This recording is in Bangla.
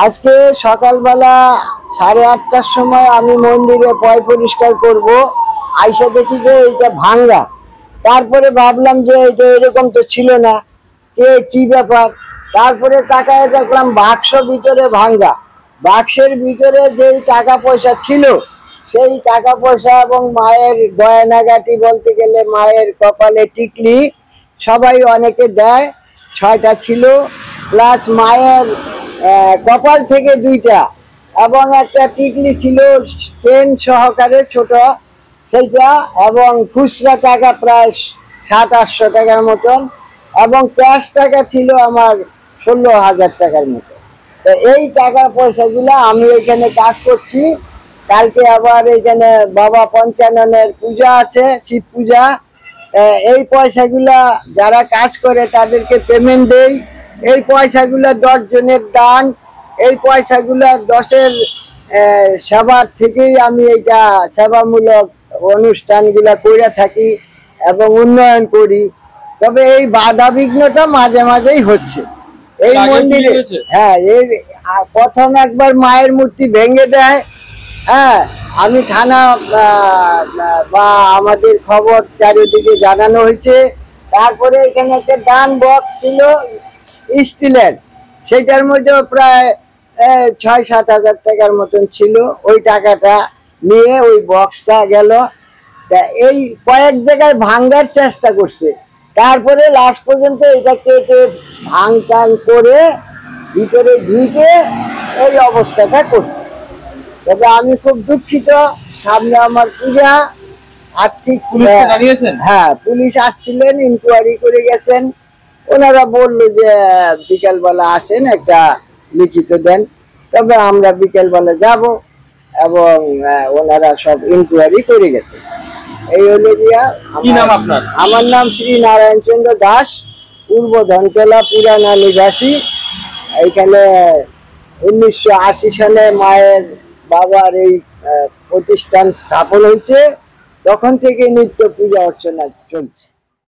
আজকে সকালবেলা 8:30টার সময় আমি মন্দিরে পয় পরিষ্কার করব, আইসা দেখি যে এটা ভাঙ্গা। তারপরে ভাবলাম যে এটা এরকম তো ছিল না, কি ব্যাপার। তারপরে তাকায় দেখলাম বাক্স ভিতরে ভাঙ্গা, বাক্সের ভিতরে যেই টাকা পয়সা ছিল সেই টাকা পয়সা এবং মায়ের গয়নাগাটি, বলতে গেলে মায়ের কপালে টিকলি সবাই অনেকে দেয়, 6টা ছিল, প্লাস মায়ের কপাল থেকে 2টা এবং একটা টিকলি ছিল চেন সহকারে ছোট সেইটা, এবং খুচরা টাকা প্রায় 700-800 টাকার মতন, এবং ক্যাশ টাকা ছিল আমার 16,000 টাকার মতো। তো এই টাকা পয়সাগুলো আমি এখানে কাজ করছি। কালকে আবার এখানে বাবা পঞ্চাননের পূজা আছে, শিব পূজা। এই পয়সাগুলা যারা কাজ করে তাদেরকে পেমেন্ট দেই। এই পয়সাগুলো 10 জনের দান। এই পয়সাগুলো 10-এর সেবার থেকেই আমি এইটা সেবামূলক অনুষ্ঠানগুলা করে থাকি এবং উন্নয়ন করি। তবে এই বাধা বিঘ্নটা মাঝে মাঝেই হচ্ছে এই মন্দিরে। হ্যাঁ, এর প্রথম একবার মায়ের মূর্তি ভেঙে দেয়। হ্যাঁ, আমি থানা বা আমাদের খবর চারিদিকে জানানো হয়েছে। তারপরে এখানে একটা দান বক্স ছিল স্টিলের, সেটার মধ্যে প্রায় 6-7 হাজার টাকার মতন ছিল। ওই টাকাটা নিয়ে ওই বক্সটা গেল। তা এই কয়েক জায়গায় ভাঙ্গার চেষ্টা করছে, তারপরে লাস্ট পর্যন্ত এটা কেটে ভাঙ টাং করে ভিতরে ঢুকে এই অবস্থাটা করছে। তবে আমি খুব দুঃখিত, সামনে আমার পূজা। আর্থিক হ্যাঁ, পুলিশ আসছিলেন, ইনকোয়ারি করে গেছেন। ওনারা বললো যে বিকালবেলা আসেন, একটা লিখিত দেন। তবে আমরা বিকেলবেলা যাব এবং ওনারা সব ইনকোয়ারি করে গেছে। এই হলো গিয়া। আমার নাম শ্রী নারায়ণ চন্দ্র দাস, পূর্ব ধনতলা পুরানা নিবাসী। এইখানে 1980 সালে মায়ের বাবার এই প্রতিষ্ঠান স্থাপন হয়েছে, তখন থেকে নিত্য পূজা অর্চনা চলছে।